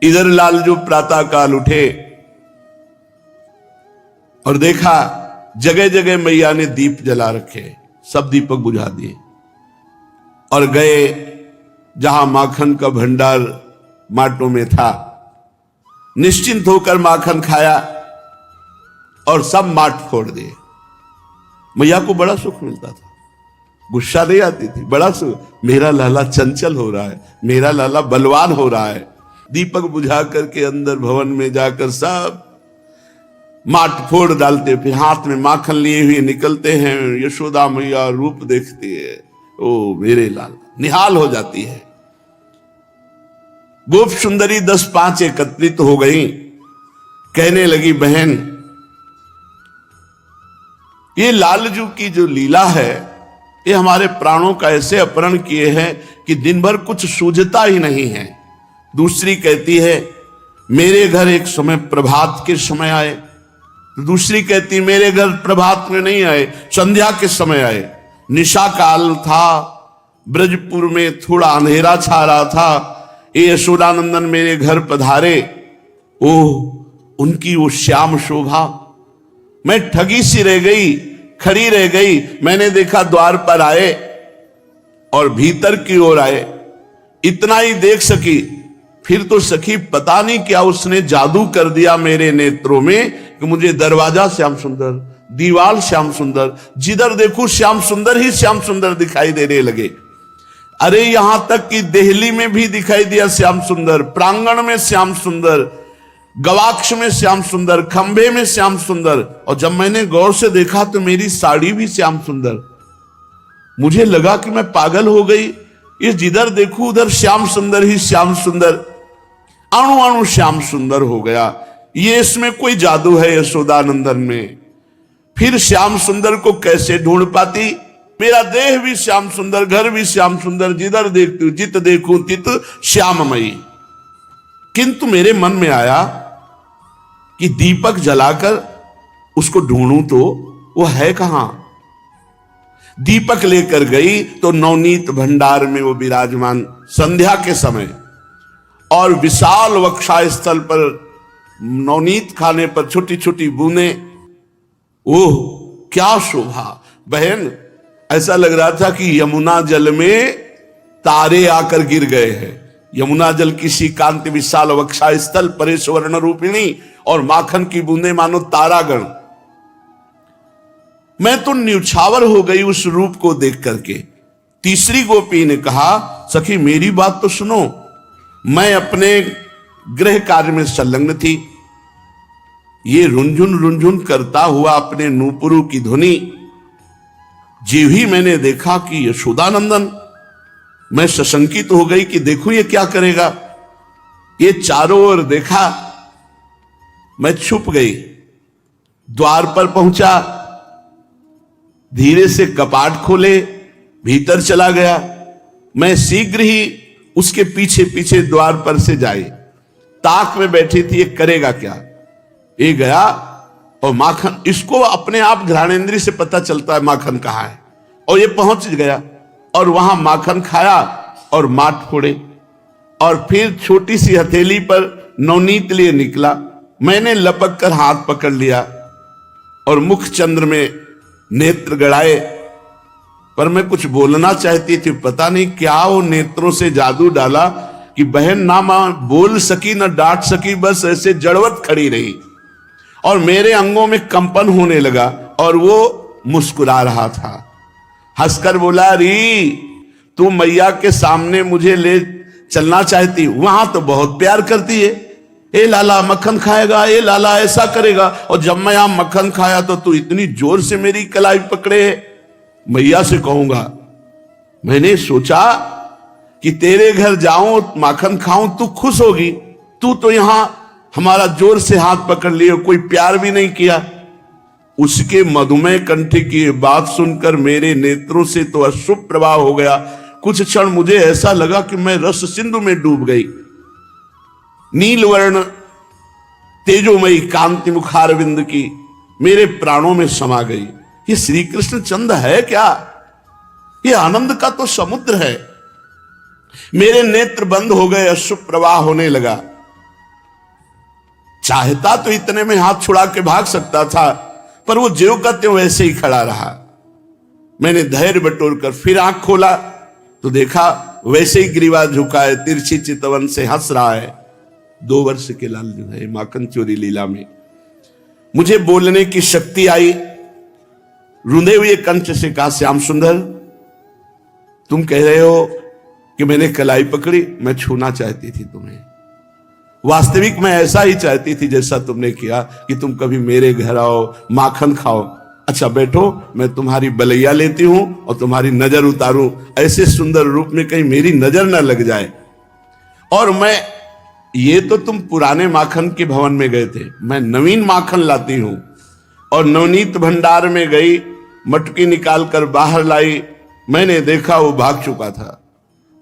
इधर लालजू प्रातः काल उठे और देखा जगह जगह मैया ने दीप जला रखे, सब दीपक बुझा दिए और गए जहां माखन का भंडार माटों में था। निश्चिंत होकर माखन खाया और सब माट फोड़ दिए। मैया को बड़ा सुख मिलता था, गुस्सा नहीं आती थी, बड़ा सुख। मेरा लाला चंचल हो रहा है, मेरा लाला बलवान हो रहा है। दीपक बुझा करके अंदर भवन में जाकर सब माट फोड़ डालते, फिर हाथ में माखन लिए हुए निकलते हैं। यशोदा मैया रूप देखती है, ओ मेरे लाला, निहाल हो जाती है। गोप सुंदरी 10-5 एकत्रित हो गई, कहने लगी बहन ये लालजू की जो लीला है ये हमारे प्राणों का ऐसे अपहरण किए हैं कि दिन भर कुछ सूझता ही नहीं है। दूसरी कहती है मेरे घर एक समय प्रभात के समय आए, दूसरी कहती मेरे घर प्रभात में नहीं आए, संध्या के समय आए। निशा काल था, ब्रजपुर में थोड़ा अंधेरा छा रहा था, ये यशोदानंदन मेरे घर पधारे। ओह उनकी वो श्याम शोभा, मैं ठगी सी रह गई, खड़ी रह गई। मैंने देखा द्वार पर आए और भीतर की ओर आए, इतना ही देख सकी। फिर तो सखी पता नहीं क्या उसने जादू कर दिया मेरे नेत्रों में कि मुझे दरवाजा श्याम सुंदर, दीवाल श्याम सुंदर, जिधर देखूं श्याम सुंदर ही श्याम सुंदर दिखाई देने लगे। अरे यहां तक कि देहली में भी दिखाई दिया श्याम सुंदर, प्रांगण में श्याम सुंदर, गवाक्ष में श्याम सुंदर, खंभे में श्याम सुंदर। और जब मैंने गौर से देखा तो मेरी साड़ी भी श्याम सुंदर। मुझे लगा कि मैं पागल हो गई, ये जिधर देखूं उधर श्याम सुंदर ही श्याम सुंदर, अणु अणु श्याम सुंदर हो गया। ये इसमें कोई जादू है यशोदानंदन में। फिर श्याम सुंदर को कैसे ढूंढ पाती? मेरा देह भी श्याम सुंदर, घर भी श्याम सुंदर, जिधर देखती हूं जित देखूं तित श्याममयी। किंतु मेरे मन में आया कि दीपक जलाकर उसको ढूंढूं तो वो है कहां। दीपक लेकर गई तो नवनीत भंडार में वो विराजमान, संध्या के समय, और विशाल वक्षा स्थल पर नवनीत खाने पर छोटी छोटी बूंदे। ओह क्या शोभा बहन, ऐसा लग रहा था कि यमुना जल में तारे आकर गिर गए हैं। यमुना जल की सी कांति विशाल वक्षा स्थल परे स्वर्ण रूपिणी, और माखन की बूंदे मानो तारागण। मैं तो न्यौछावर हो गई उस रूप को देख करके। तीसरी गोपी ने कहा सखी मेरी बात तो सुनो, मैं अपने गृह कार्य में संलग्न थी, ये रुंझुन रुंझुन करता हुआ अपने नूपुरों की ध्वनि जीव ही मैंने देखा कि यशोदानंदन। मैं सशंकित हो गई कि देखूं ये क्या करेगा। ये चारों ओर देखा, मैं छुप गई। द्वार पर पहुंचा, धीरे से कपाट खोले, भीतर चला गया। मैं शीघ्र ही उसके पीछे पीछे द्वार पर से जाए। ताक में बैठी थी, ये करेगा क्या। ये गया और माखन, इसको अपने आप घ्राणेंद्रिय से पता चलता है माखन कहाँ है, और ये पहुंच गया और वहां माखन खाया और माट फोड़े। और फिर छोटी सी हथेली पर नवनीत लिए निकला। मैंने लपक कर हाथ पकड़ लिया और मुख चंद्र में नेत्र गड़ाए, पर मैं कुछ बोलना चाहती थी, पता नहीं क्या वो नेत्रों से जादू डाला कि बहन ना मां बोल सकी ना डांट सकी, बस ऐसे जड़वत खड़ी रही। और मेरे अंगों में कंपन होने लगा और वो मुस्कुरा रहा था। हंसकर बोला री तू मैया के सामने मुझे ले चलना चाहती, वहां तो बहुत प्यार करती है। ए लाला मक्खन खाएगा, ए लाला ऐसा करेगा। और जब मैं यहां मक्खन खाया तो तू इतनी जोर से मेरी कलाई पकड़े। मैया से कहूंगा, मैंने सोचा कि तेरे घर जाऊं माखन खाऊं, तू खुश होगी। तू तो यहां हमारा जोर से हाथ पकड़ लिए, कोई प्यार भी नहीं किया। उसके मधुमेह कंठी की बात सुनकर मेरे नेत्रों से तो अशुभ प्रवाह हो गया। कुछ क्षण मुझे ऐसा लगा कि मैं रस सिंधु में डूब गई। नीलवर्ण तेजोमयी कांति मुखारविंद की मेरे प्राणों में समा गई। ये श्री कृष्ण चंद है क्या? ये आनंद का तो समुद्र है। मेरे नेत्र बंद हो गए, अश्रु प्रवाह होने लगा। चाहता तो इतने में हाथ छुड़ा के भाग सकता था, पर वो ज्यों का त्यों वैसे ही खड़ा रहा। मैंने धैर्य बटोर कर फिर आंख खोला तो देखा वैसे ही ग्रीवा झुका है, तिरछी चितवन से हंस रहा है। 2 वर्ष के लाल जो है माखन चोरी लीला में मुझे बोलने की शक्ति आई। रुंधे हुए कंठ से कहा, श्याम सुंदर तुम कह रहे हो कि मैंने कलाई पकड़ी, मैं छूना चाहती थी तुम्हें। वास्तविक मैं ऐसा ही चाहती थी जैसा तुमने किया कि तुम कभी मेरे घर आओ, माखन खाओ। अच्छा बैठो, मैं तुम्हारी बलैया लेती हूं और तुम्हारी नजर उतारूं, ऐसे सुंदर रूप में कहीं मेरी नजर न लग जाए। और मैं, ये तो तुम पुराने माखन के भवन में गए थे, मैं नवीन माखन लाती हूं। और नवनीत भंडार में गई, मटकी निकाल कर बाहर लाई, मैंने देखा वो भाग चुका था।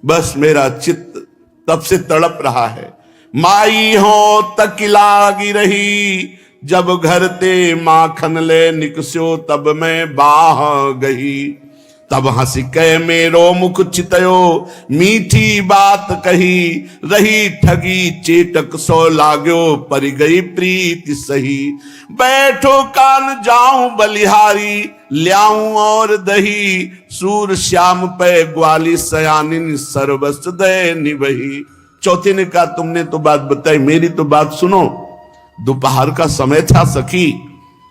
बस मेरा चित्त तब से तड़प रहा है। माई हो तकिलागी रही, जब घर ते माखन ले निकस्यो, तब मैं बाह गई। तब हंस के मेरो मुख चितयो, मीठी बात कही, रही ठगी चेटक सो लाग्यो, पर गई प्रीति सही। बैठो कान जाऊं बलिहारी, ल्याऊं और दही, सूर श्याम पे ग्वाली सयानिन, सर्वस दे निभही। चौथे ने कहा, तुमने तो बात बताई, मेरी तो बात सुनो। दोपहर का समय था सखी,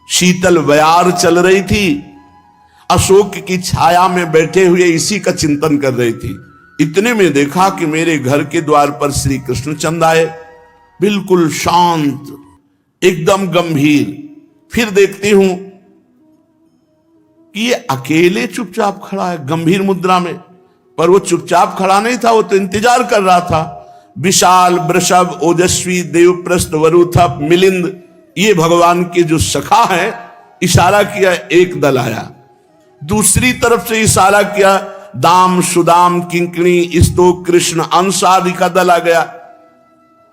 शीतल बयार चल रही थी, अशोक की छाया में बैठे हुए इसी का चिंतन कर रही थी। इतने में देखा कि मेरे घर के द्वार पर श्री कृष्णचंद आए, बिल्कुल शांत, एकदम गंभीर। फिर देखती हूं कि ये अकेले चुपचाप खड़ा है गंभीर मुद्रा में, पर वो चुपचाप खड़ा नहीं था, वो तो इंतजार कर रहा था। विशाल वृषभ, ओजस्वी, देवप्रस्थ, वरुथप, मिलिंद, ये भगवान के जो सखा है, इशारा किया, एक दल आया। दूसरी तरफ से इशारा किया, दाम, सुदाम, किंकणी, स्तोक, कृष्ण, अंश आदि का दल आ गया।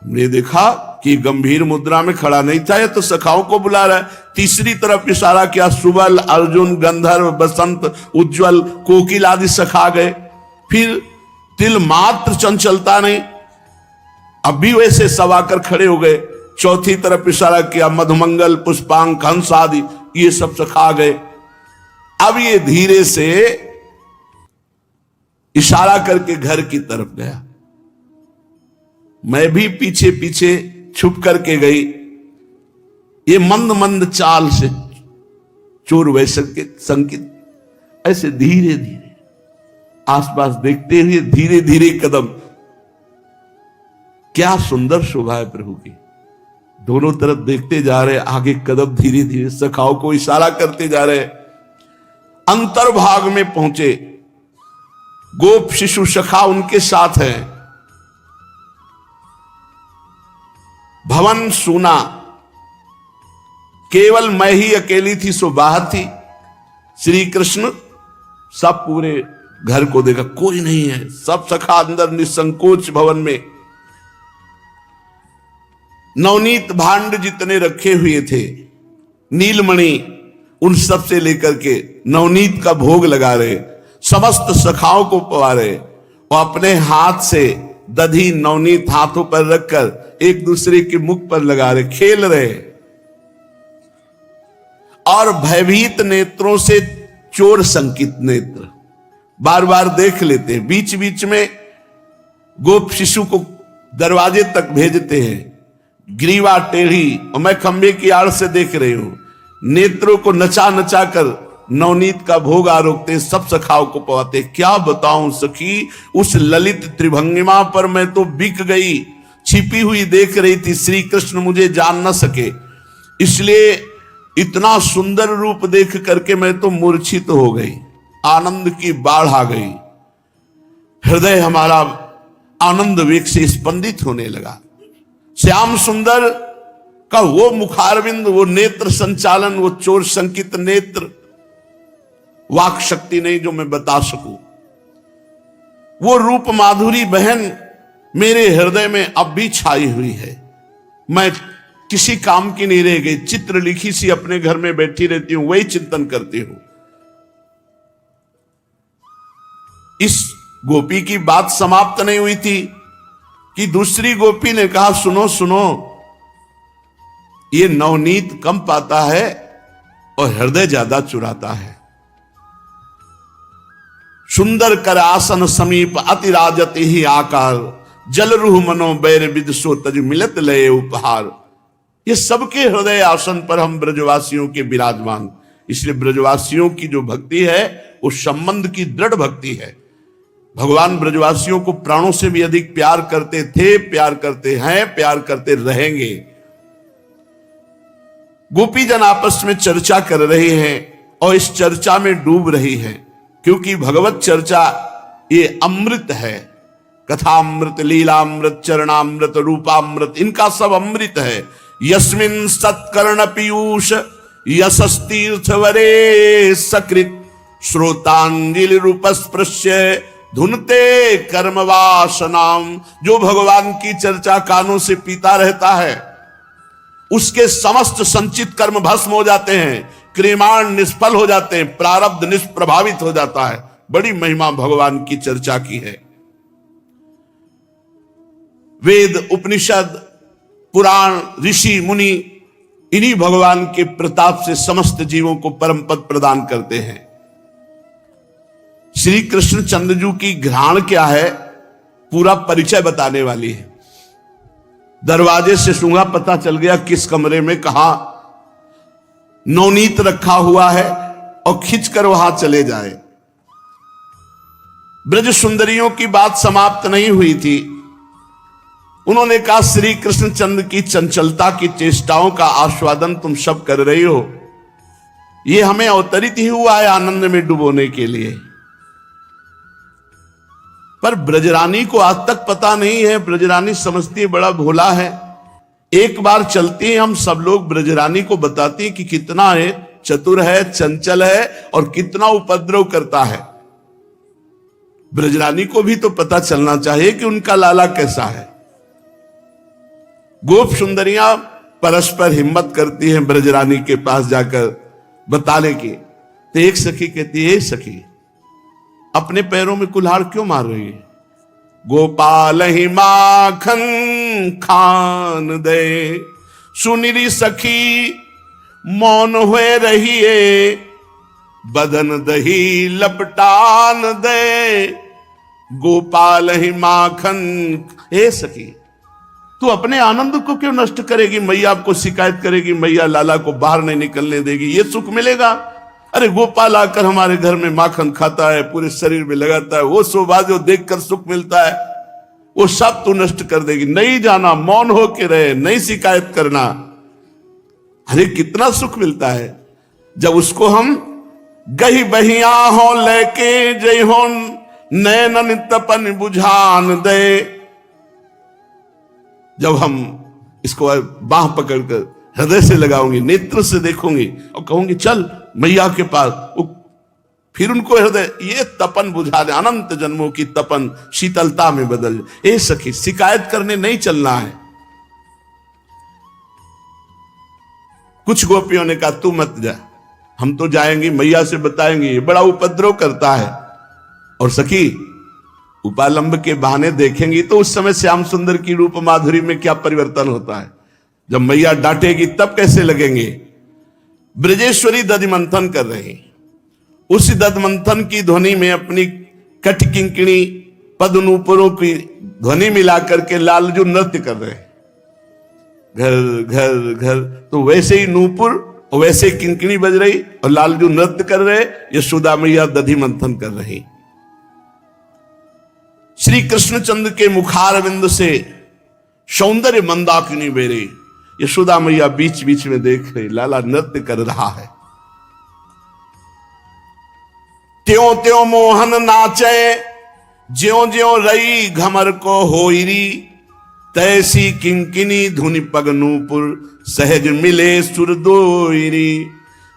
हमने देखा कि गंभीर मुद्रा में खड़ा नहीं था, ये तो सखाओं को बुला रहा है। तीसरी तरफ इशारा किया, सुबल, अर्जुन, गंधर्व, बसंत, उज्जवल, कोकिल आदि सखा गए। फिर तिल मात्र चंचलता नहीं, अब भी वैसे सवाकर खड़े हो गए। चौथी तरफ इशारा किया, मधुमंगल, पुष्पांक, हंस आदि, ये सब सखा गए। अब ये धीरे से इशारा करके घर की तरफ गया, मैं भी पीछे पीछे छुप करके गई। ये मंद मंद चाल से चोर वैश्य के संकेत, ऐसे धीरे धीरे आसपास देखते हुए धीरे धीरे कदम। क्या सुंदर शोभा है प्रभु की, दोनों तरफ देखते जा रहे, आगे कदम धीरे धीरे सखाओं को इशारा करते जा रहे। अंतर्भाग में पहुंचे, गोप शिशु सखा उनके साथ है। भवन सूना, केवल मैं ही अकेली थी, सो बाहर थी। श्री कृष्ण सब पूरे घर को देखा, कोई नहीं है, सब सखा अंदर निसंकोच भवन में। नवनीत भांड जितने रखे हुए थे, नीलमणि, उन सब से लेकर के नवनीत का भोग लगा रहे, समस्त सखाओं को पवा रहे। वो अपने हाथ से दधी नवनीत हाथों पर रखकर एक दूसरे के मुख पर लगा रहे, खेल रहे। और भयभीत नेत्रों से चोर संकित नेत्र बार बार देख लेते हैं। बीच बीच में गोप शिशु को दरवाजे तक भेजते हैं, ग्रीवा टेढ़ी, और मैं खंबे की आड़ से देख रही हूं। नेत्रों को नचा नचा कर नवनीत का भोग आरोगते, सब सखाओं को पवाते। क्या बताऊं सखी, उस ललित त्रिभंगिमा पर मैं तो बिक गई, छिपी हुई देख रही थी। श्री कृष्ण मुझे जान न सके, इसलिए इतना सुंदर रूप देख करके मैं तो मूर्छित हो गई, आनंद की बाढ़ आ गई। हृदय हमारा आनंद वेग से स्पंदित होने लगा। श्याम सुंदर का वो मुखारविंद, वो नेत्र संचालन, वो चोर संकित नेत्र, वाक शक्ति नहीं जो मैं बता सकूं। वो रूप माधुरी बहन मेरे हृदय में अब भी छाई हुई है। मैं किसी काम की नहीं रह गई, चित्र लिखी सी अपने घर में बैठी रहती हूं, वही चिंतन करती हूं। इस गोपी की बात समाप्त नहीं हुई थी कि दूसरी गोपी ने कहा, सुनो सुनो, ये नवनीत कम पाता है और हृदय ज्यादा चुराता है। सुंदर कर आसन समीप अति राजति ही आकार, जल रूह मनो बैर विद सो तज मिलत लय उपहार। ये सबके हृदय आसन पर हम ब्रजवासियों के विराजमान, इसलिए ब्रजवासियों की जो भक्ति है उस संबंध की दृढ़ भक्ति है। भगवान ब्रजवासियों को प्राणों से भी अधिक प्यार करते थे, प्यार करते हैं, प्यार करते रहेंगे। गोपी जन आपस में चर्चा कर रहे हैं और इस चर्चा में डूब रही हैं, क्योंकि भगवत चर्चा ये अमृत है। कथामृत, लीलामृत, चरणामृत, रूपामृत, इनका सब अमृत है। यस्मिन् सत्कर्ण पीयूष यशस्तीर्थ वरे सकृत, श्रोतांजलि रूपस्पृश्य धुनते कर्म वासनाम। जो भगवान की चर्चा कानों से पीता रहता है उसके समस्त संचित कर्म भस्म हो जाते हैं, क्रियमाण निष्फल हो जाते हैं, प्रारब्ध निष्प्रभावित हो जाता है। बड़ी महिमा भगवान की चर्चा की है। वेद, उपनिषद, पुराण, ऋषि मुनि इन्हीं भगवान के प्रताप से समस्त जीवों को परम पद प्रदान करते हैं। श्री कृष्ण चंद्रजू की घ्राण क्या है पूरा परिचय बताने वाली है। दरवाजे से सूंघा पता चल गया किस कमरे में कहा नवनीत रखा हुआ है और खींचकर वहां चले जाए। ब्रज सुंदरियों की बात समाप्त नहीं हुई थी। उन्होंने कहा श्री कृष्ण चंद्र की चंचलता की चेष्टाओं का आस्वादन तुम सब कर रही हो, ये हमें अवतरित ही हुआ है आनंद में डुबोने के लिए। पर ब्रजरानी को आज तक पता नहीं है। ब्रजरानी समझती है बड़ा भोला है। एक बार चलती है, हम सब लोग ब्रजरानी को बताती हैं कि कितना है चतुर है, चंचल है और कितना उपद्रव करता है। ब्रजरानी को भी तो पता चलना चाहिए कि उनका लाला कैसा है। गोप सुंदरियां परस्पर हिम्मत करती हैं ब्रजरानी के पास जाकर बताने की। तो एक सखी कहती है, सखी अपने पैरों में कुल्हाड़ क्यों मार रही है? गोपाल ही माखन खान दे, सुनिरी सखी मौन हुए रहिए, बदन दही लपटान दे। गोपाल ही माखन, हे सखी तू अपने आनंद को क्यों नष्ट करेगी? मैया आपको शिकायत करेगी, मैया लाला को बाहर नहीं निकलने देगी, ये सुख मिलेगा? अरे गोपाल आकर हमारे घर में माखन खाता है, पूरे शरीर में लगाता है, वो शोभा जो देखकर सुख मिलता है वो सब तू नष्ट कर देगी। नहीं जाना, मौन होके रहे, नहीं शिकायत करना। अरे कितना सुख मिलता है जब उसको हम गही बहिया हो लेके जय हो नैनन तपन बुझान दे। जब हम इसको बाह पकड़कर हृदय से लगाऊंगी, नेत्र से देखूंगी और कहूंगी चल मैया के पास, फिर उनको हृदय ये तपन बुझा दे, अनंत जन्मों की तपन शीतलता में बदल। ए सखी शिकायत करने नहीं चलना है। कुछ गोपियों ने कहा तू मत जा, हम तो जाएंगे, मैया से बताएंगे, ये बड़ा उपद्रव करता है। और सखी उपालंब के बहाने देखेंगी तो उस समय श्याम सुंदर की रूप माधुरी में क्या परिवर्तन होता है। जब मैया डांटेगी तब कैसे लगेंगे। ब्रजेश्वरी दधिमंथन कर रही, उस दधिमंथन की ध्वनि में अपनी कठ किंकिणी पद नूपुरों की ध्वनि मिलाकर के लालजू नृत्य कर रहे, घर घर घर। तो वैसे ही नूपुर और वैसे ही किंकिणी बज रही और लालजू नृत्य कर रहे, यशोदा मैया दधिमंथन कर रही। श्री कृष्णचंद्र के मुखारविंद से सौंदर्य मंदाकिनी बेरे, यशोदा मैया बीच बीच में देख रही, लाला नृत्य कर रहा है। त्यों त्यों मोहन नाचे, ज्यों ज्यों रई घमर को होइरी, तैसी किंकिनी धुनि पग नूपुर सहज मिले सुरदोइरी।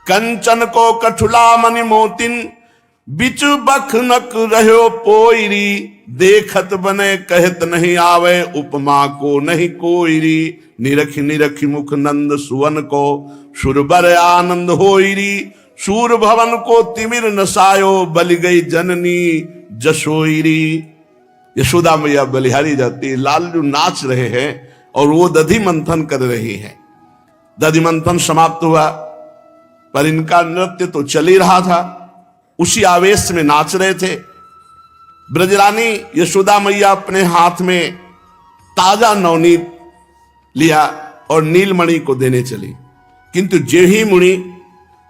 कंचन को कठुला मनि मोतिन, बिचु बखनक रहो पोइरी, देखत बने कहत नहीं आवे, उपमा को नहीं कोइरी। निरखी निरखी मुख नंद सुवन को, सुरबर आनंद होइरी। सूर भवन को तिमिर नसायो, बलि गई जननी जसोइरी। यशोदा मैया बलिहारी जाती है, लालजू नाच रहे हैं और वो दधि मंथन कर रही है। दधिमंथन समाप्त हुआ, पर इनका नृत्य तो चल ही रहा था। उसी आवेश में नाच रहे थे। ब्रजरानी यशोदा मैया अपने हाथ में ताजा नवनीत लिया और नीलमणि को देने चली, किंतु जेही मुनि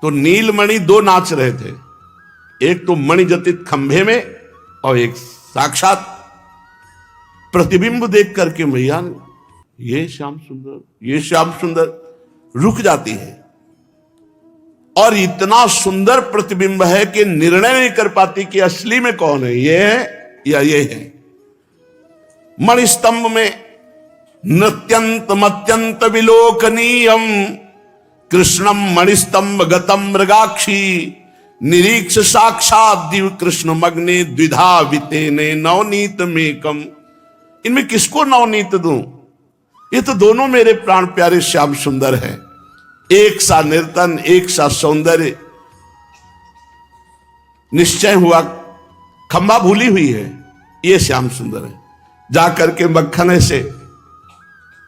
तो नीलमणि दो नाच रहे थे, एक तो मणिजतित खंभे में और एक साक्षात प्रतिबिंब देख करके मैया ने ये श्याम सुंदर, ये श्याम सुंदर रुक जाती है। और इतना सुंदर प्रतिबिंब है कि निर्णय नहीं कर पाती कि असली में कौन है, ये है या ये है। मणिस्तंभ में नृत्यंत मत्यंत विलोकनीयम कृष्णम मणिस्तंभ गतम मृगाक्षी निरीक्ष साक्षात दिव कृष्ण मग्ने द्विधा वितेने नवनीत मेकम। इनमें किसको नवनीत दूं? ये तो दोनों मेरे प्राण प्यारे श्याम सुंदर है। एक सा निर्तन, एक सा सौंदर्य। निश्चय हुआ खंबा भूली हुई है, ये श्याम सुंदर है। जाकर के मक्खन से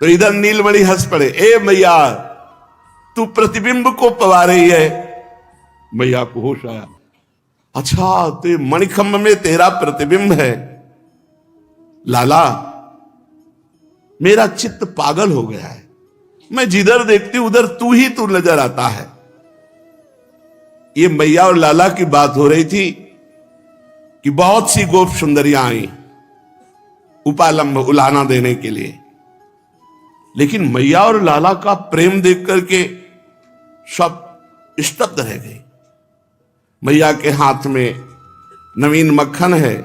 तो इधर नीलमणि हंस पड़े, ए मैया तू प्रतिबिंब को पवा रही है। मैया को होश आया, अच्छा तो मणिखंभ में तेरा प्रतिबिंब है। लाला मेरा चित्त पागल हो गया है, मैं जिधर देखती उधर तू ही तू नजर आता है। ये मैया और लाला की बात हो रही थी कि बहुत सी गोप सुंदरियां आई उपालंब उलाहना देने के लिए, लेकिन मैया और लाला का प्रेम देख करके सब स्तब्ध रह गई। मैया के हाथ में नवीन मक्खन है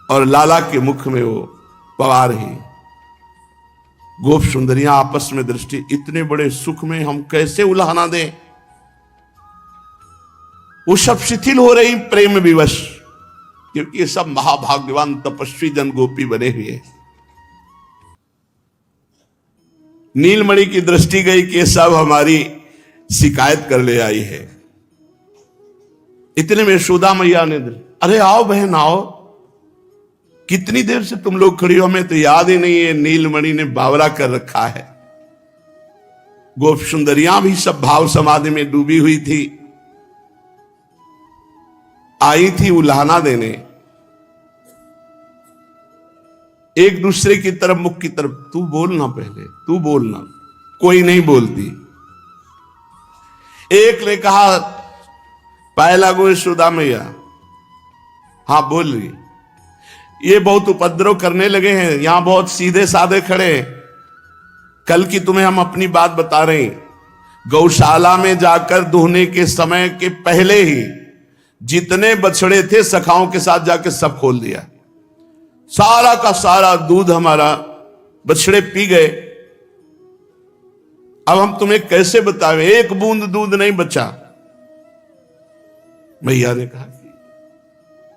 और लाला के मुख में वो पवार ही। गोप सुंदरियां आपस में दृष्टि, इतने बड़े सुख में हम कैसे उलाहना दें। वो सब शिथिल हो रही प्रेम विवश, क्योंकि ये सब महाभाग्यवान तपस्वी जन गोपी बने हुए। नीलमणि की दृष्टि गई कि सब हमारी शिकायत कर ले आई है। इतने में यशोदा मैया ने, अरे आओ बहन आओ, कितनी देर से तुम लोग खड़ी हो, हमें तो याद ही नहीं है नीलमणि ने बावरा कर रखा है। गोप सुंदरियां भी सब भाव समाधि में डूबी हुई थी, आई थी उलाहना देने। एक दूसरे की तरफ, मुख की तरफ, तू बोलना पहले, तू बोलना। कोई नहीं बोलती। एक ने कहा, पहला गो यशोदा मैया, हाँ बोल रही, ये बहुत उपद्रव करने लगे हैं, यहां बहुत सीधे साधे खड़े हैं। कल की तुम्हें हम अपनी बात बता रहे हैं। गौशाला में जाकर दुहने के समय के पहले ही जितने बछड़े थे सखाओं के साथ जाके सब खोल दिया। सारा का सारा दूध हमारा बछड़े पी गए। अब हम तुम्हें कैसे बतावें, एक बूंद दूध नहीं बचा। मैया ने कहा कि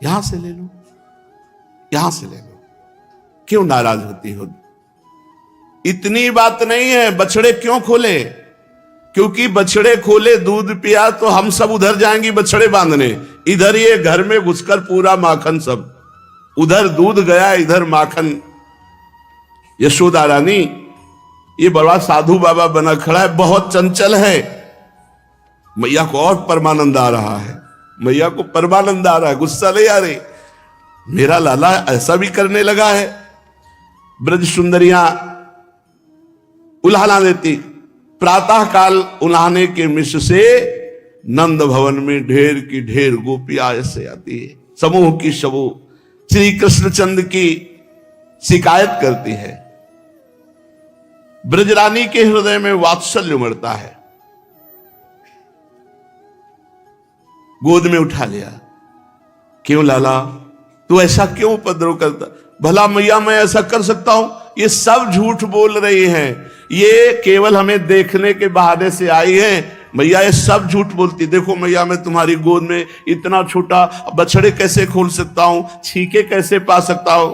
यहां से ले लो, यहां से ले लो, क्यों नाराज होती हो? इतनी बात नहीं है, बछड़े क्यों खोले? क्योंकि बछड़े खोले, दूध पिया तो हम सब उधर जाएंगी बछड़े बांधने, इधर ये घर में घुसकर पूरा माखन सब, उधर दूध गया इधर माखन। यशोदा रानी ये बड़ा साधु बाबा बना खड़ा है, बहुत चंचल है। मैया को और परमानंद आ रहा है, मैया को परमानंद आ रहा है, गुस्सा नहीं आ रही। मेरा लाला ऐसा भी करने लगा है। ब्रज सुंदरियां उलाहना देती। प्रातः काल उलाहने के मिश्र से नंद भवन में ढेर की ढेर गोपियां ऐसे आती है, समूह की समूह श्री कृष्णचंद्र की शिकायत करती है। ब्रजरानी के हृदय में वात्सल्य उमड़ता है, गोद में उठा लिया। क्यों लाला, तू ऐसा क्यों उपद्रव करता? भला मैया मैं ऐसा कर सकता हूं? ये सब झूठ बोल रही हैं, ये केवल हमें देखने के बहाने से आई है। मैया ये सब झूठ बोलती। देखो मैया, मैं तुम्हारी गोद में इतना छोटा बछड़े कैसे खोल सकता हूं, छीके कैसे पा सकता हूं?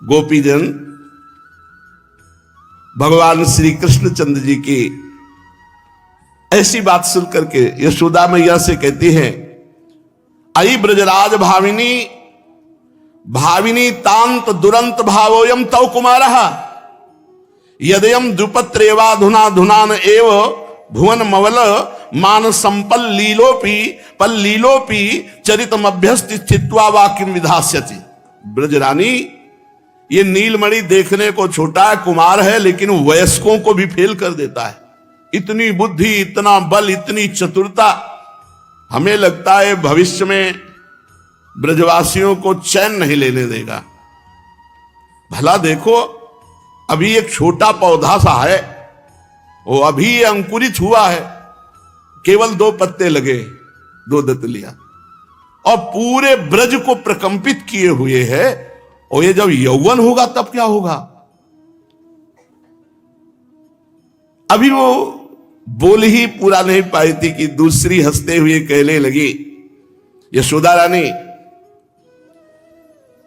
गोपीजन भगवान श्री कृष्णचंद्र जी की ऐसी बात सुन करके यशोदा मैया से कहती है, आई ब्रजराज भाविनी भाविनी तांत दुरंत भावोयम तव कुमारः। यदयम द्रुपत्रेवा धुना धुनान एव भुवन मवल मान संपल लीलोपी चरितम अभ्यस्त चित्वा वाक्यम विधास्यति। ब्रजरानी, ये नीलमणि देखने को छोटा है, कुमार है, लेकिन वयस्कों को भी फेल कर देता है। इतनी बुद्धि, इतना बल, इतनी चतुरता। हमें लगता है भविष्य में ब्रजवासियों को चैन नहीं लेने देगा। भला देखो, अभी एक छोटा पौधा सा है, वो अभी अंकुरित हुआ है, केवल 2 पत्ते लगे, 2 दतलियां, और पूरे ब्रज को प्रकंपित किए हुए है। और ये जब यौवन होगा तब क्या होगा? अभी वो बोल ही पूरा नहीं पाई थी कि दूसरी हंसते हुए कहने लगी, यशोदा रानी,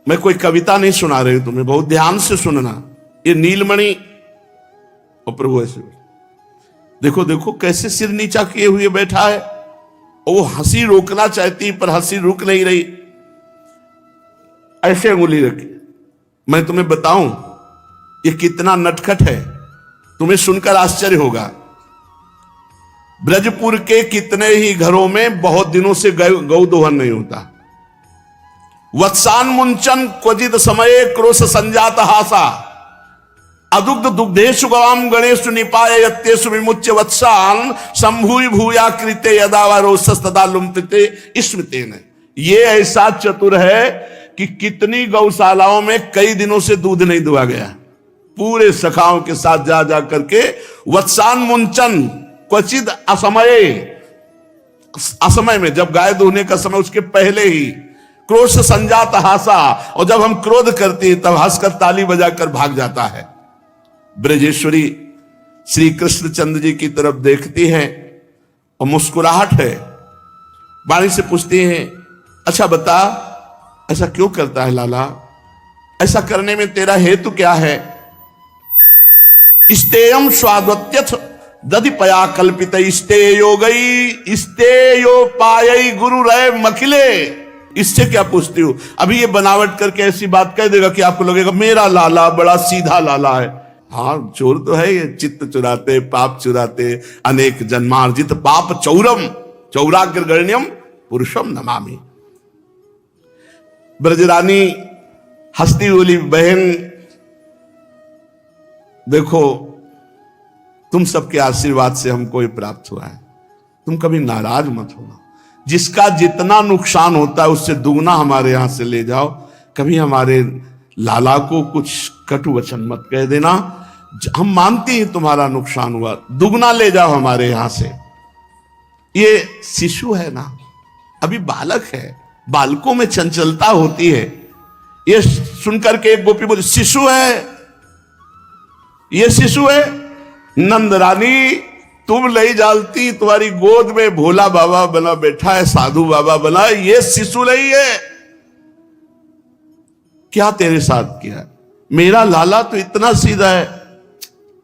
मैं कोई कविता नहीं सुना रही हूं तुम्हें, बहुत ध्यान से सुनना। ये नीलमणि, और प्रभु ऐसे देखो देखो कैसे सिर नीचा किए हुए बैठा है, और वो हंसी रोकना चाहती पर हंसी रुक नहीं रही, ऐसे अंगुली रखी। मैं तुम्हें बताऊं ये कितना नटखट है, तुम्हें सुनकर आश्चर्य होगा। ब्रजपुर के कितने ही घरों में बहुत दिनों से गौ दोहन नहीं होता। वत्सान मुंचन क्वचित समय क्रोश संजात हासा अदुग्ध दुग्धेशु गवाम गणेशु निपाय यत्येषु विमुच्य वत्सान संभूय भूया कृते यदा वा रोषस तदा लुम्पिते स्मृतेन। ये ऐसा चतुर है कि कितनी गौशालाओं में कई दिनों से दूध नहीं दुआ गया, पूरे सखाओं के साथ जा जा करके वत्सान मुंचन क्वचित असमय में, जब गाय दूहने का समय उसके पहले ही क्रोध संजात हासा, और जब हम क्रोध करते हैं तब हंसकर ताली बजाकर भाग जाता है। ब्रजेश्वरी श्री कृष्णचंद्र जी की तरफ देखती है और मुस्कुराहट है, वाणी से पूछती है, अच्छा बता ऐसा क्यों करता है लाला, ऐसा करने में तेरा हेतु क्या है? स्तेयम स्वाद्वत्यथ दधि पया कल्पित स्तेयो गई स्तेयो पायई गुरु रहे मखिले। इससे क्या पूछती हूं? अभी ये बनावट करके ऐसी बात कह देगा कि आपको लगेगा मेरा लाला बड़ा सीधा लाला है। हाँ, चोर तो है ये, चित्त चुराते, पाप चुराते, अनेक जन्मार्जित पाप चौरम चौराग्रगण्यम पुरुषम नमामि। ब्रजरानी हंसती बोली, बहन देखो तुम सबके आशीर्वाद से हमको ये प्राप्त हुआ है, तुम कभी नाराज मत होना। जिसका जितना नुकसान होता है उससे दुगना हमारे यहां से ले जाओ। कभी हमारे लाला को कुछ कटु वचन मत कह देना, हम मानते हैं तुम्हारा नुकसान हुआ, दुगना ले जाओ हमारे यहां से। ये शिशु है ना, अभी बालक है, बालकों में चंचलता होती है। ये सुनकर के एक गोपी बोली, शिशु है, ये शिशु है? नंद रानी तुम नहीं जानती, तुम्हारी गोद में भोला बाबा बना बैठा है, साधु बाबा बना, ये शिशु नहीं है। क्या तेरे साथ किया? मेरा लाला तो इतना सीधा है,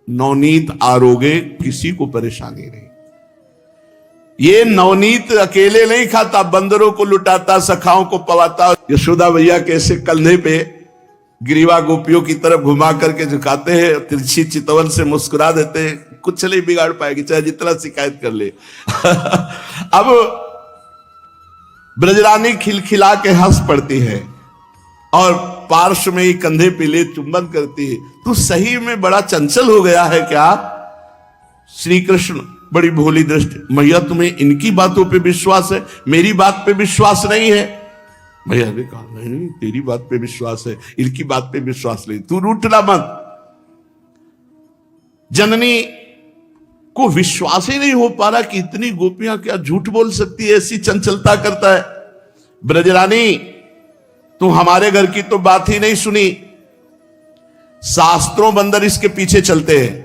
नवनीत आरोगे किसी को परेशानी नहीं। ये नवनीत अकेले नहीं खाता, बंदरों को लुटाता, सखाओं को पवाता। यशोदा भैया कैसे कंधे पे ग्रीवा गोपियों की तरफ घुमा करके झुकाते हैं, तिरछी चितवन से मुस्कुरा देते हैं, कुछ नहीं बिगाड़ पाएगी चाहे जितना शिकायत कर ले। अब ब्रजरानी खिलखिला के हंस पड़ती है और पार्श्व में ही कंधे पे ले चुंबन करती है। तू सही में बड़ा चंचल हो गया है क्या? श्री कृष्ण बड़ी भोली दृष्टि, मैया तुम्हें इनकी बातों पे विश्वास है, मेरी बात पे विश्वास नहीं है? भैया ने कहा नहीं, तेरी बात पे विश्वास है, इनकी बात पे विश्वास नहीं, तू रूठना मत। जननी को विश्वास ही नहीं हो पा रहा कि इतनी गोपियां क्या झूठ बोल सकती है, ऐसी चंचलता करता है। ब्रजरानी तू हमारे घर की तो बात ही नहीं सुनी, शास्त्रों बंदर इसके पीछे चलते हैं,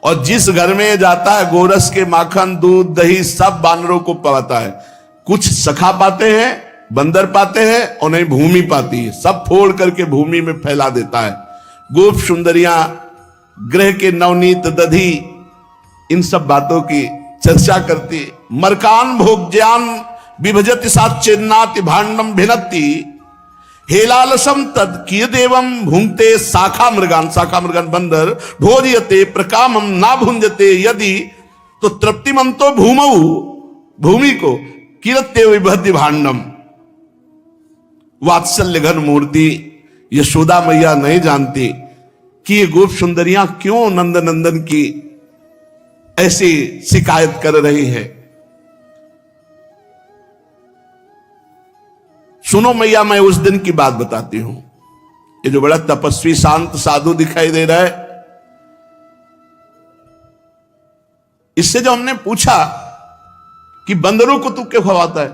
और जिस घर में जाता है गोरस के माखन दूध दही सब बानरों को पाता है। कुछ सखा पाते हैं, बंदर पाते हैं, और नहीं भूमि पाती है, सब फोड़ करके भूमि में फैला देता है। गोप सुंदरियां, ग्रह के नवनीत दधी, इन सब बातों की चर्चा करती। मरकान भोग ज्ञान विभजति साचिन्नाति भांडम भिन्नति, हेलालसम तद कियदेवम भुंगते शाखा मृगान बंदर भोजयते प्रकामम ना भुंजते यदि, तो तृप्तिमंतो भूमौ, भूमि को किरत्य विभद्य भांडम। वात्सल्य घन मूर्ति यशोदा मैया नहीं जानती कि ये गोप सुंदरियां क्यों नंद नंदन की ऐसी शिकायत कर रही है। सुनो मैया, मैं उस दिन की बात बताती हूं। ये जो बड़ा तपस्वी शांत साधु दिखाई दे रहा है, इससे जो हमने पूछा कि बंदरों को तू क्यों खवाता है,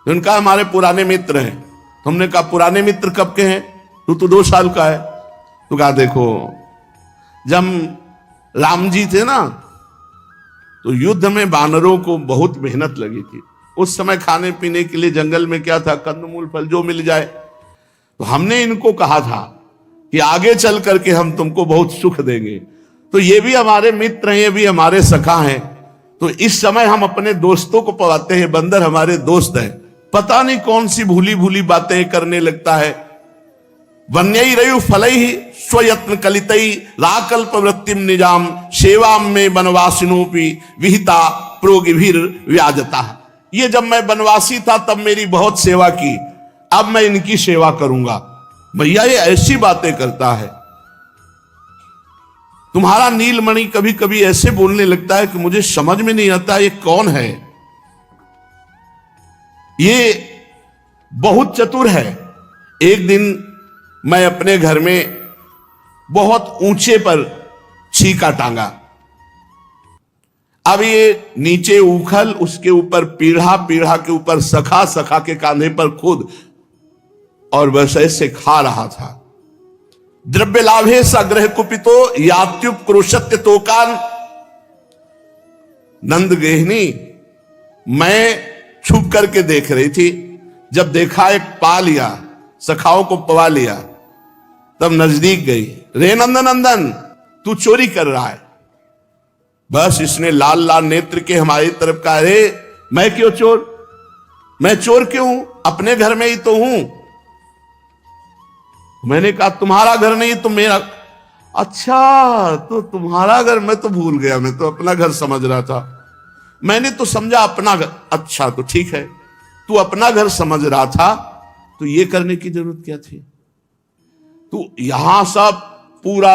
उनका हमारे पुराने मित्र हैं। हमने कहा पुराने मित्र कब के हैं? तू तो 2 साल का है। तो कहा देखो, जब राम जी थे ना, तो युद्ध में बानरों को बहुत मेहनत लगी थी। उस समय खाने पीने के लिए जंगल में क्या था, कंदमूल फल जो मिल जाए। तो हमने इनको कहा था कि आगे चल करके हम तुमको बहुत सुख देंगे। तो ये भी हमारे मित्र हैं, ये भी हमारे सखा हैं। तो इस समय हम अपने दोस्तों को पवाते हैं, बंदर हमारे दोस्त हैं। पता नहीं कौन सी भूली भूली बातें करने लगता है। वन्यई रयु फलई स्वयत्न कलितई राकल्प वृत्तिम निजाम सेवाम में वनवासिनोपि विहिता प्रोगिभिर व्याजता। ये जब मैं वनवासी था तब मेरी बहुत सेवा की, अब मैं इनकी सेवा करूंगा। भैया ये ऐसी बातें करता है। तुम्हारा नीलमणि कभी कभी ऐसे बोलने लगता है कि मुझे समझ में नहीं आता ये कौन है। ये बहुत चतुर है। एक दिन मैं अपने घर में बहुत ऊंचे पर छीका टांगा। अब ये नीचे उखल, उसके ऊपर पीढ़ा, पीढ़ा के ऊपर सखा, सखा के कांधे पर खुद, और बस ऐसे खा रहा था। द्रव्य लाभे सग्रह कुपितो यात्युप क्रोशत्य तोकान। नंद गेहनी मैं छुप करके देख रही थी। जब देखा एक पा लिया, सखाओं को पवा लिया, तब नजदीक गई। रे नंदन, तू चोरी कर रहा है। बस इसने लाल लाल नेत्र के हमारी तरफ कहा, अरे मैं क्यों चोर, मैं चोर क्यों हूं, अपने घर में ही तो हूं। मैंने कहा तुम्हारा घर नहीं तो मेरा। अच्छा तो तुम्हारा घर, मैं तो भूल गया, मैं तो अपना घर समझ रहा था। मैंने तो समझा अपना घर। अच्छा तो ठीक है, तू अपना घर समझ रहा था तो ये करने की जरूरत क्या थी? तू यहां सब पूरा,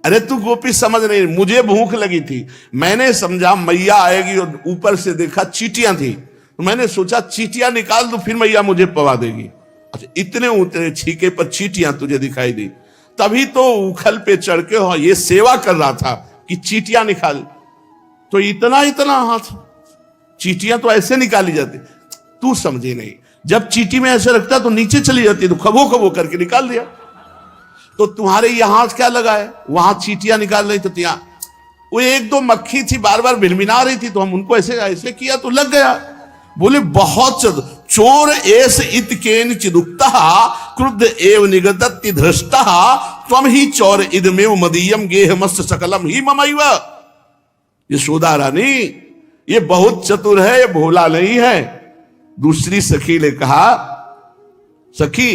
अरे तू गोपी समझ नहीं, मुझे भूख लगी थी। मैंने समझा मैया आएगी, और ऊपर से देखा चींटियां थी, तो मैंने सोचा चींटियां निकाल दो, फिर मैया मुझे पवा देगी। अच्छा इतने ऊंचे छीके पर चींटियां तुझे दिखाई दी, तभी तो उखल पे चढ़ के हाँ ये सेवा कर रहा था कि चींटियां निकाल। तो इतना इतना हाथ, चींटियां तो ऐसे निकाली जाती, तू समझी नहीं। जब चींटी में ऐसे रखता तो नीचे चली जाती, तो खबो खबो करके निकाल दिया। तो तुम्हारे यहां क्या लगा है, वहां चींटियां निकाल रही थी, यहाँ वो 1-2 मक्खी थी बार बार भिनभिना रही थी, तो हम उनको ऐसे ऐसे किया तो लग गया। बोले बहुत चोर एस इत केन चिदुक्ता क्रुद्ध एव निगदत्ति धृष्टा त्वम ही चोर इदमेव मदीयम गेहमस्त सकलम ही ममैव। यशोदा रानी ये बहुत चतुर है, ये भोला नहीं है। दूसरी सखी ने कहा, सखी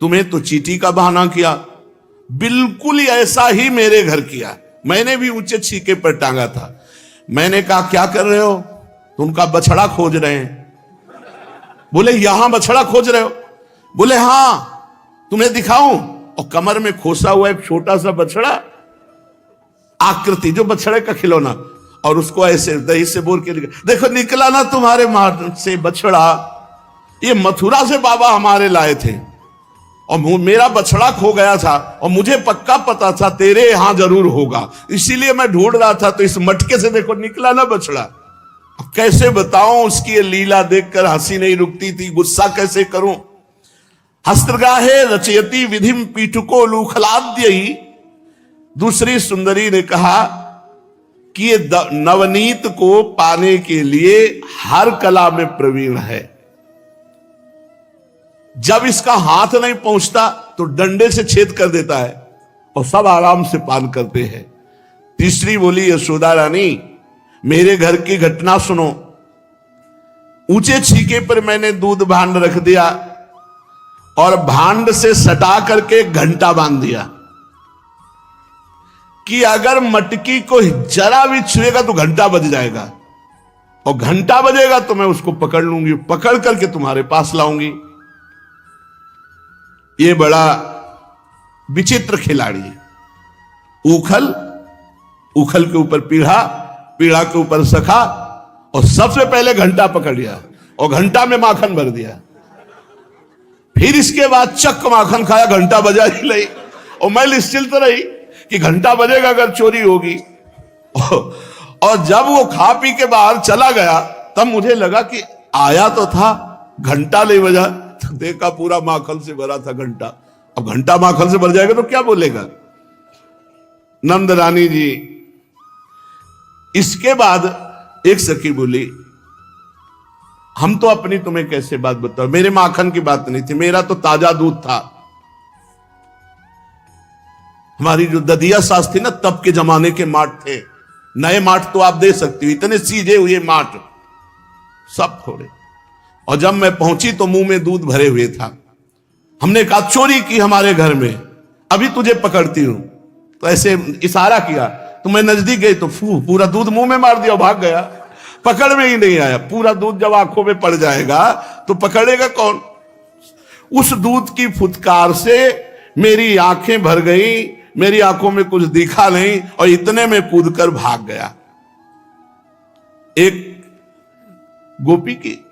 तुम्हें तो चींटी का बहाना किया, बिल्कुल ऐसा ही मेरे घर किया। मैंने भी ऊंचे छीके पर टांगा था। मैंने कहा क्या कर रहे हो? तो उनका बछड़ा खोज रहे हैं। बोले यहां बछड़ा खोज रहे हो? बोले हां, तुम्हें दिखाऊं? और कमर में खोसा हुआ एक छोटा सा बछड़ा, आकृति जो बछड़े का खिलौना, और उसको ऐसे दही से बोल के देखो निकला ना तुम्हारे मार से बछड़ा। ये मथुरा से बाबा हमारे लाए थे, और मेरा बछड़ा खो गया था, और मुझे पक्का पता था तेरे यहां जरूर होगा, इसीलिए मैं ढूंढ रहा था। तो इस मटके से देखो निकला ना बछड़ा। कैसे बताऊं, उसकी ये लीला देखकर हंसी नहीं रुकती थी, गुस्सा कैसे करूं। हस्तगाहे रचयति विधिम पीठुको लूखलाद्य ही। दूसरी सुंदरी ने कहा कि ये नवनीत को पाने के लिए हर कला में प्रवीण है। जब इसका हाथ नहीं पहुंचता तो डंडे से छेद कर देता है, और सब आराम से पान करते हैं। तीसरी बोली, यशोदा रानी मेरे घर की घटना सुनो। ऊंचे छीके पर मैंने दूध भांड रख दिया, और भांड से सटा करके एक घंटा बांध दिया कि अगर मटकी को जरा भी छुएगा तो घंटा बज जाएगा, और घंटा बजेगा तो मैं उसको पकड़ लूंगी, पकड़ करके तुम्हारे पास लाऊंगी। ये बड़ा विचित्र खिलाड़ी है। उखल, उखल के ऊपर पीढ़ा, पीढ़ा के ऊपर सखा, और सबसे पहले घंटा पकड़ लिया और घंटा में माखन भर दिया। फिर इसके बाद चक माखन खाया, घंटा बजा ही नहीं, और मैं निश्चिंत रही कि घंटा बजेगा अगर चोरी होगी। और जब वो खा पी के बाहर चला गया तब मुझे लगा कि आया तो था, घंटा नहीं बजा, तो देखा पूरा माखन से भरा था घंटा। अब घंटा माखन से भर जाएगा तो क्या बोलेगा। नंद रानी जी, इसके बाद एक सखी बोली, हम तो अपनी तुम्हें कैसे बात बताओ, मेरे माखन की बात नहीं थी, मेरा तो ताजा दूध था। हमारी जो ददिया सास थी ना, तब के जमाने के माठ थे, नए माठ तो आप दे सकती हो, इतने सीधे हुए माठ सब थोड़े। और जब मैं पहुंची तो मुंह में दूध भरे हुए था। हमने कहा चोरी की हमारे घर में, अभी तुझे पकड़ती हूं। तो ऐसे इशारा किया, तो मैं नजदीक गई तो पूरा दूध मुंह में मार दिया, भाग गया, पकड़ में ही नहीं आया। पूरा दूध जब आंखों में पड़ जाएगा तो पकड़ेगा कौन। उस दूध की फुटकार से मेरी आंखें भर गई, मेरी आंखों में कुछ दिखा नहीं, और इतने में कूदकर भाग गया। एक गोपी की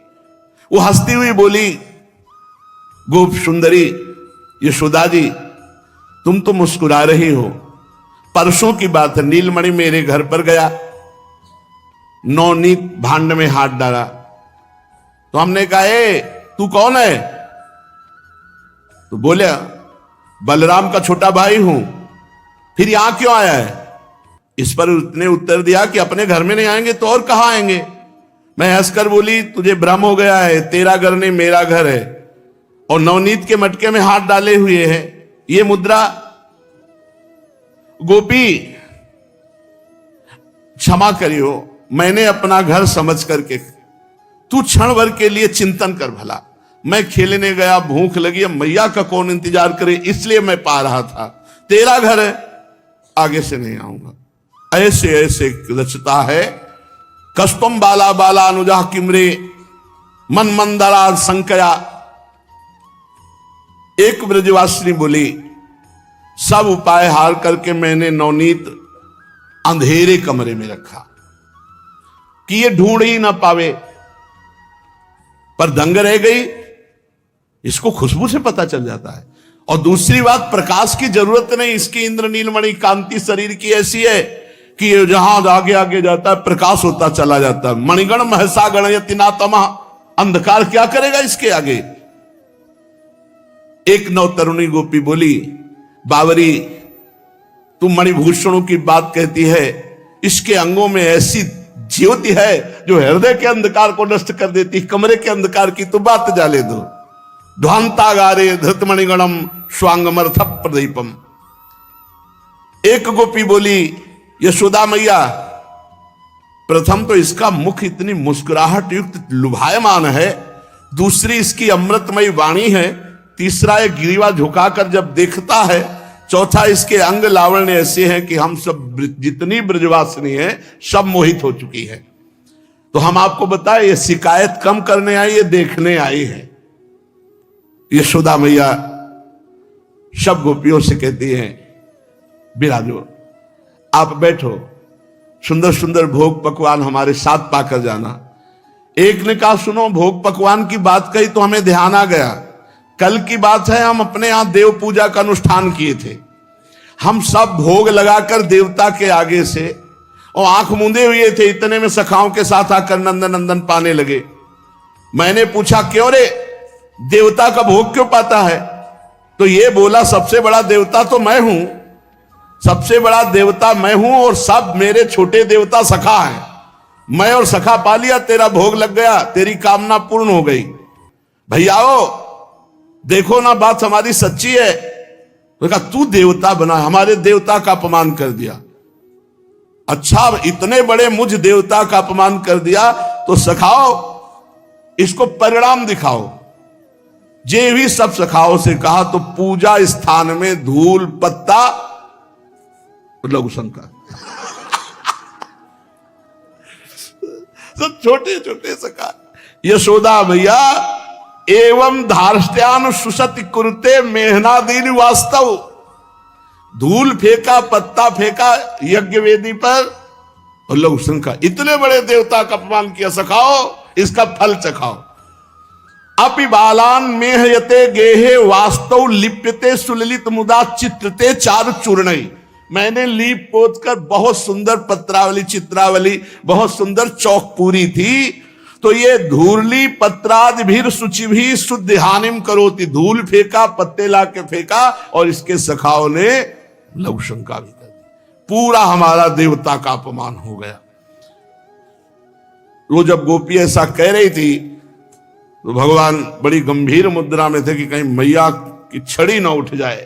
वो हंसती हुई बोली, गोप सुंदरी यशोदा जी, तुम तो मुस्कुरा रही हो। परसों की बात है, नीलमणि मेरे घर पर गया, नवनीत भांड में हाथ डाला, तो हमने कहा ए तू कौन है। तो बोले बलराम का छोटा भाई हूं। फिर यहां क्यों आया है। इस पर उसने उत्तर दिया कि अपने घर में नहीं आएंगे तो और कहां आएंगे। मैं हंसकर बोली, तुझे भ्रम हो गया है, तेरा घर नहीं मेरा घर है, और नवनीत के मटके में हाथ डाले हुए है ये मुद्रा। गोपी क्षमा करियो, मैंने अपना घर समझ करके, तू क्षण भर के लिए चिंतन कर भला, मैं खेलने गया, भूख लगी, अब मैया का कौन इंतजार करे, इसलिए मैं पा रहा था। तेरा घर है, आगे से नहीं आऊंगा। ऐसे ऐसे रचता है, कस्तम बाला बाला अनुजा किमरे मन मंदरा संकया। एक ब्रजवासिनी बोली, सब उपाय हार करके मैंने नवनीत अंधेरे कमरे में रखा कि ये ढूंढ ही ना पावे, पर दंग रह गई, इसको खुशबू से पता चल जाता है। और दूसरी बात, प्रकाश की जरूरत नहीं, इसकी इंद्र नीलमणि कांति शरीर की ऐसी है कि ये जहां आगे आगे जाता है प्रकाश होता चला जाता है। मणिगण महसा गणयति ना तमा, अंधकार क्या करेगा इसके आगे। एक नवतरुणी गोपी बोली, बावरी तू मणिभूषणों की बात कहती है, इसके अंगों में ऐसी ज्योति है जो हृदय के अंधकार को नष्ट कर देती, कमरे के अंधकार की तो बात जाले दो। ध्वांतागारे धृतमणिगणम स्वांगमर्थ प्रदीपम। एक गोपी बोली, यशोदा मैया, प्रथम तो इसका मुख इतनी मुस्कुराहट युक्त लुभायमान है, दूसरी इसकी अमृतमयी वाणी है, तीसरा एक गिरीवा झुकाकर जब देखता है, चौथा इसके अंग लावण्य ऐसे हैं कि हम सब जितनी ब्रजवासिनी है सब मोहित हो चुकी है। तो हम आपको बताएं, ये शिकायत कम करने आई, ये देखने आई है। यशोदा मैया सब गोपियों से कहती हैं, बिराजो, आप बैठो, सुंदर सुंदर भोग पकवान हमारे साथ पाकर जाना। एक ने कहा, सुनो, भोग पकवान की बात कही तो हमें ध्यान आ गया, कल की बात है, हम अपने यहां देव पूजा का अनुष्ठान किए थे, हम सब भोग लगाकर देवता के आगे से और आंख मूंदे हुए थे, इतने में सखाओं के साथ आकर नंदन नंदन पाने लगे। मैंने पूछा, क्यों रे, देवता का भोग क्यों पाता है। तो ये बोला, सबसे बड़ा देवता तो मैं हूं, सबसे बड़ा देवता मैं हूं, और सब मेरे छोटे देवता सखा हैं, मैं और सखा पा लिया, तेरा भोग लग गया, तेरी कामना पूर्ण हो गई। भैयाओ देखो ना, बात हमारी सच्ची है। तो कहा, तू देवता बना, हमारे देवता का अपमान कर दिया। अच्छा, इतने बड़े मुझ देवता का अपमान कर दिया, तो सखाओ, इसको परिणाम दिखाओ। जे भी सब सखाओं से कहा तो पूजा स्थान में धूल पत्ता लघु शंका सब छोटे छोटे सखा। यशोदा भैया एवं धार्ष्ट्यान सुसति कुरुते मेहनादीन वास्तव, धूल फेंका पत्ता फेंका यज्ञ वेदी पर और लघु शंका, इतने बड़े देवता का अपमान किया, सखाओ इसका फल चखाओ। अपि बालान मेहयते गेहे वास्तव लिप्यते सुललित मुदा चित्रते चारु चूर्णई, मैंने लीप पोत कर बहुत सुंदर पत्रावली चित्रावली बहुत सुंदर चौक पूरी थी, तो ये धूर्ली पत्राद भीर सुचि भी शुद्ध हानिम करोति, धूल फेंका पत्ते ला के फेंका और इसके सखाओं ने लघु शंका भी कर दी। पूरा हमारा देवता का अपमान हो गया। वो जब गोपी ऐसा कह रही थी तो भगवान बड़ी गंभीर मुद्रा में थे कि कहीं मैया की छड़ी ना उठ जाए,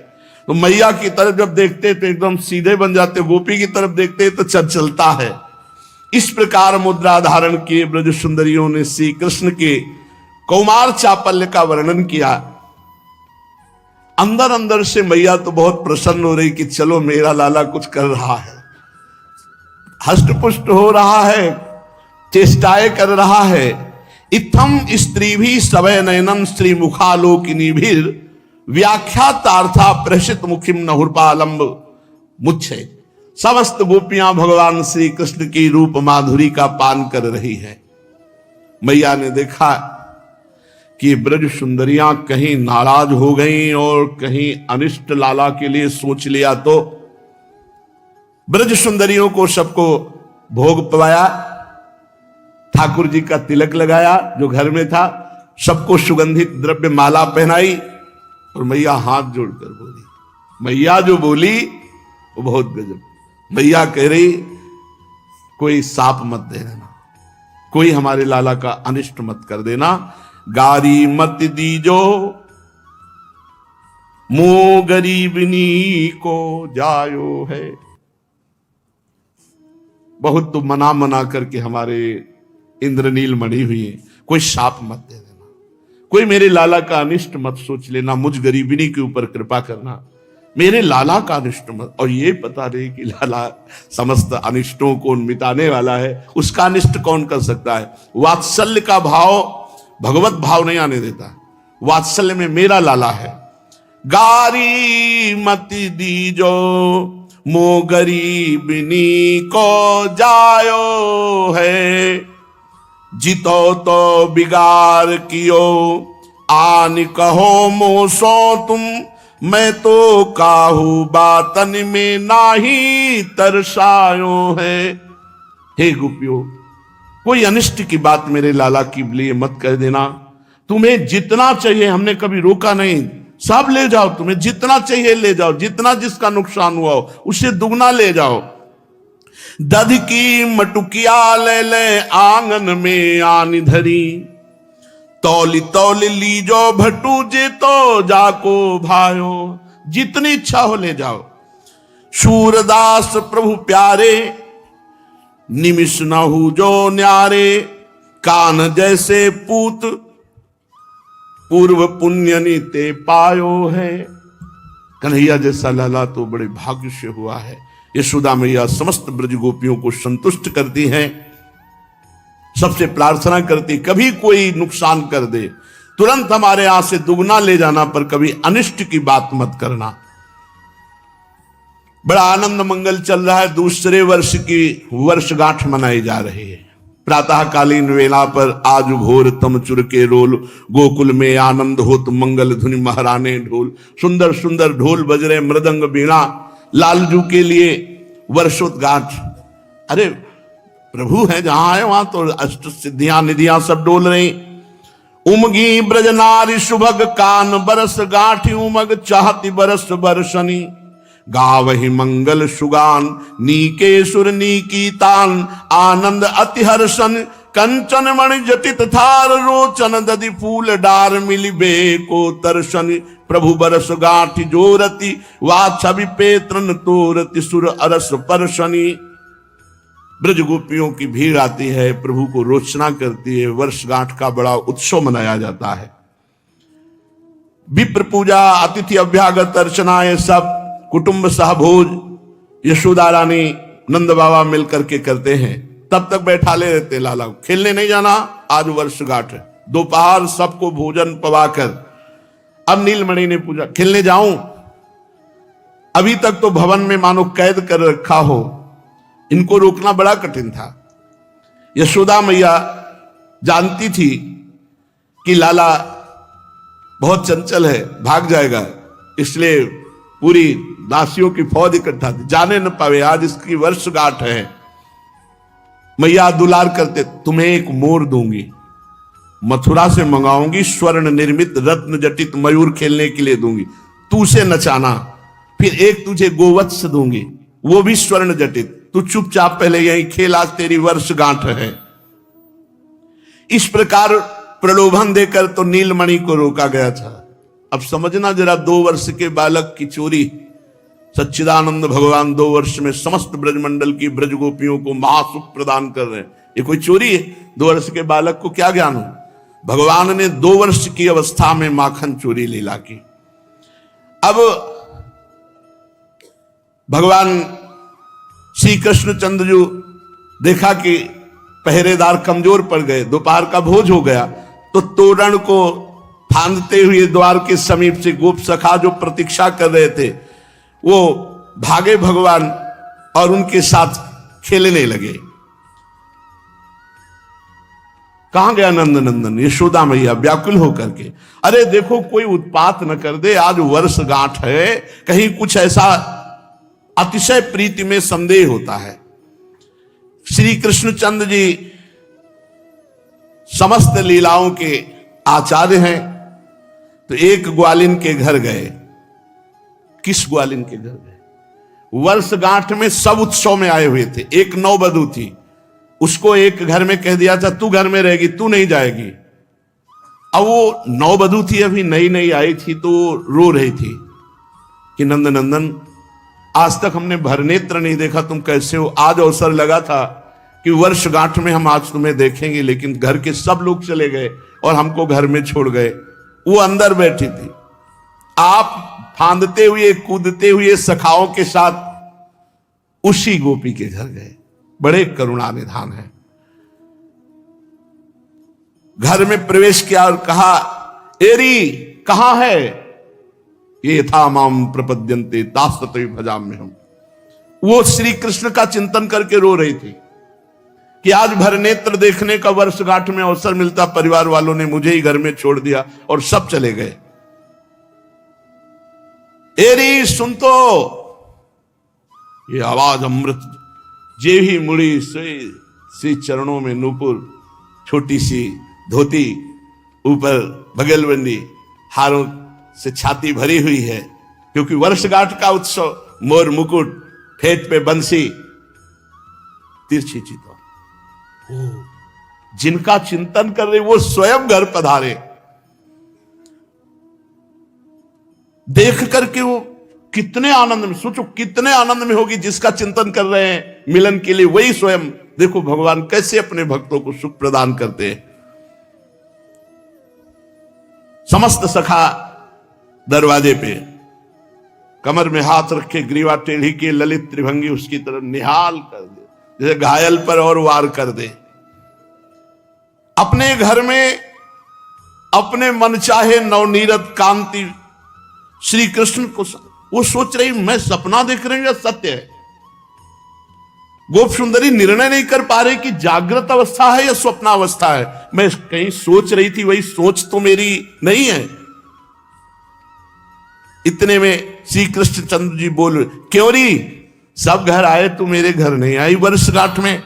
तो मैया की तरफ जब देखते तो एकदम सीधे बन जाते, गोपी की तरफ देखते तो चलता है। इस प्रकार मुद्रा धारण किए ब्रज सुंदरियों ने श्री कृष्ण के कौमार चापल्य का वर्णन किया। अंदर अंदर से मैया तो बहुत प्रसन्न हो रही कि चलो मेरा लाला कुछ कर रहा है, हष्टपुष्ट हो रहा है, चेष्टाएं कर रहा है। इत्थम स्त्री भी सवय नयनम श्री मुखालोकिनी भीर व्याख्यातार्था प्रसित मुखिम नहुरपालंब मुच्छे। समस्त गोपियां भगवान श्री कृष्ण की रूप माधुरी का पान कर रही है। मैया ने देखा कि ब्रज सुंदरियां कहीं नाराज हो गईं और कहीं अनिष्ट लाला के लिए सोच लिया, तो ब्रज सुंदरियों को सबको भोग पवाया, ठाकुर जी का तिलक लगाया जो घर में था, सबको सुगंधित द्रव्य माला पहनाई और मैया हाथ जोड़कर बोली। मैया जो बोली वो बहुत गजब। मैया कह रही कोई साप मत दे देना, कोई हमारे लाला का अनिष्ट मत कर देना, गारी मत दीजो मो गरीबनी को जायो है। बहुत तो मना मना करके हमारे इंद्रनील मणि हुई है, कोई शाप मत दे देना, कोई मेरे लाला का अनिष्ट मत सोच लेना, मुझ गरीबिनी के ऊपर कृपा करना, मेरे लाला का अनिष्ट मत। और ये पता नहीं कि लाला समस्त अनिष्टों को मिटाने वाला है, उसका अनिष्ट कौन कर सकता है। वात्सल्य का भाव भगवत भाव नहीं आने देता, वात्सल्य में मेरा लाला है। गारी मति दीजो मो गरीबिनी को जायो है, जितो तो बिगार कियो आन कहो मोसो तुम, मैं तो काहू बातन में नाही तरसायो है। हे गोपियों, कोई अनिष्ट की बात मेरे लाला की लिए मत कह देना, तुम्हें जितना चाहिए हमने कभी रोका नहीं, सब ले जाओ, तुम्हें जितना चाहिए ले जाओ, जितना जिसका नुकसान हुआ हो उससे दुगना ले जाओ। दध की मटुकिया ले ले आंगन में आनी धरी, तौली तौली लीजो भटू जे तो जाको भायो, जितनी इच्छा हो ले जाओ। सूरदास प्रभु प्यारे निमिष न हु जो न्यारे, कान जैसे पूत पूर्व पुण्य नीते पायो है। कन्हैया जैसा लाला तो बड़े भाग्य से हुआ है। यशोदा मैया समस्त ब्रज गोपियों को संतुष्ट करती हैं, सबसे प्रार्थना करती कभी कोई नुकसान कर दे तुरंत हमारे यहां से दुगना ले जाना, पर कभी अनिष्ट की बात मत करना। बड़ा आनंद मंगल चल रहा है। दूसरे वर्ष की वर्षगांठ मनाई जा रही है। प्रातःकालीन वेला पर आज घोर तम चुर के रोल, गोकुल में आनंद होत मंगल धुनि महाराने ढोल। सुंदर सुंदर ढोल बज रहे, मृदंग बीणा, लालजू के लिए वर्षोत्गांठ। अरे प्रभु है जहां है वहां तो अष्ट सिद्धियां निधियां सब डोल रही। उमगी ब्रजनारी सुभग कान बरस गांठी उमग, चाहती बरस बरसनी, गावहि मंगल सुगान नीके सुर नीकी तान, आनंद अति हर्षन कंचन मणि जटित थार, रोचन दधि फूल डार मिली बे को तरसन, प्रभु बरस गांठी जोरति वा छवि पेत्रन तोरति, सुर अरस परसनी। ब्रज गोपियों की भीड़ आती है, प्रभु को रोचना करती है, वर्षगांठ का बड़ा उत्सव मनाया जाता है। विप्र पूजा, अतिथि अभ्यागत अर्चना, ये सब कुटुंब सहभोज यशोदा रानी नंद बाबा मिलकर के करते हैं। तब तक बैठा ले रहते लाला, खेलने नहीं जाना, आज वर्षगांठ है। दोपहर सबको भोजन पवाकर अब नीलमणि ने पूछा खेलने जाऊं? अभी तक तो भवन में मानो कैद कर रखा हो, इनको रोकना बड़ा कठिन था। यशोदा मैया जानती थी कि लाला बहुत चंचल है, भाग जाएगा, इसलिए पूरी दासियों की फौज इकट्ठा थी, जाने न पावे, आज इसकी वर्षगांठ है। मैया दुलार करते, तुम्हें एक मोर दूंगी, मथुरा से मंगाऊंगी, स्वर्ण निर्मित रत्न जटित मयूर खेलने के लिए दूंगी, तू उसे नचाना। फिर एक तुझे गोवत्स दूंगी, वो भी स्वर्ण जटित, तू चुपचाप पहले यही खेल, आज तेरी वर्षगांठ है। इस प्रकार प्रलोभन देकर तो नीलमणि को रोका गया था। अब समझना जरा, 2 वर्ष के बालक की चोरी। सच्चिदानंद भगवान 2 वर्ष में समस्त ब्रजमंडल की ब्रज गोपियों को महासुख प्रदान कर रहे हैं, ये कोई चोरी है? 2 वर्ष के बालक को क्या ज्ञान हो? भगवान ने 2 वर्ष की अवस्था में माखन चोरी लीला की। अब भगवान श्री कृष्णचंद्र जी देखा कि पहरेदार कमजोर पड़ गए, दोपहर का भोज हो गया, तो तोरण को फांदते हुए द्वार के समीप से गोप सखा जो प्रतीक्षा कर रहे थे, वो भागे भगवान और उनके साथ खेलने लगे। कहां गया नंद नंदन? यशोदा मैया व्याकुल होकर के, अरे देखो कोई उत्पात न कर दे, आज वर्षगांठ है, कहीं कुछ ऐसा अतिशय प्रीति में संदेह होता है। श्री कृष्णचंद्र जी समस्त लीलाओं के आचार्य हैं, तो एक ग्वालिन के घर गए। किस ग्वालिन के घर गए? वर्षगांठ में सब उत्सव में आए हुए थे। एक नववधू थी, उसको एक घर में कह दिया था तू घर में रहेगी, तू नहीं जाएगी। अब वो नववधू थी, अभी नई नई आई थी, तो रो रही थी कि नंद नंदन आज तक हमने भरनेत्र नहीं देखा, तुम कैसे हो? आज अवसर लगा था कि वर्षगांठ में हम आज तुम्हें देखेंगे, लेकिन घर के सब लोग चले गए और हमको घर में छोड़ गए। वो अंदर बैठी थी, आप फांदते हुए कूदते हुए सखाओं के साथ उसी गोपी के घर गए। बड़े करुणा निधान है। घर में प्रवेश किया और कहा, एरी कहां है? ये था माम प्रपद्यन्ते दासतै भजाम्य हम। वो श्री कृष्ण का चिंतन करके रो रही थी कि आज भरनेत्र देखने का वर्षगांठ में अवसर मिलता, परिवार वालों ने मुझे ही घर में छोड़ दिया और सब चले गए। एरी सुन तो, ये आवाज अमृत, जे ही मुड़ी से चरणों में नूपुर, छोटी सी धोती, ऊपर बगलबंदी, हारों से छाती भरी हुई है, क्योंकि वर्षगांठ का उत्सव, मोर मुकुट, फेट पे बंसी, तिरछी चितौन। जिनका चिंतन कर रहे वो स्वयं घर पधारे। देख करके वो कितने आनंद में, सोचो कितने आनंद में होगी जिसका चिंतन कर रहे हैं मिलन के लिए, वही स्वयं। देखो भगवान कैसे अपने भक्तों को सुख प्रदान करते हैं। समस्त सखा दरवाजे पे कमर में हाथ रखे, ग्रीवा टेढ़ी के, ललित त्रिभंगी उसकी तरफ निहाल कर दे, जैसे घायल पर और वार कर दे। अपने घर में अपने मनचाहे नवनीरत कांति श्री कृष्ण को वो सोच रही, मैं सपना देख रही हूं या सत्य है? गोप सुंदरी निर्णय नहीं कर पा रही कि जागृत अवस्था है या स्वप्नावस्था है। मैं कहीं सोच रही थी, वही सोच तो मेरी नहीं है। इतने में श्री कृष्णचंद्र जी बोल, क्यों री सब घर आए, तू मेरे घर नहीं आई वर्षगांठ में?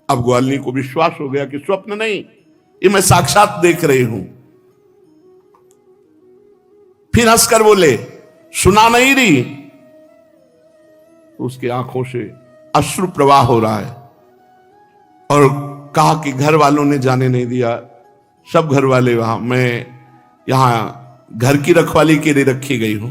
अब ग्वालिनी को विश्वास हो गया कि स्वप्न नहीं, ये मैं साक्षात देख रही हूं। फिर हंसकर बोले, सुना नहीं रही? तो उसकी आंखों से अश्रु प्रवाह हो रहा है और कहा कि घर वालों ने जाने नहीं दिया, सब घर वाले वहां, मैं यहां घर की रखवाली के लिए रखी गई हूं।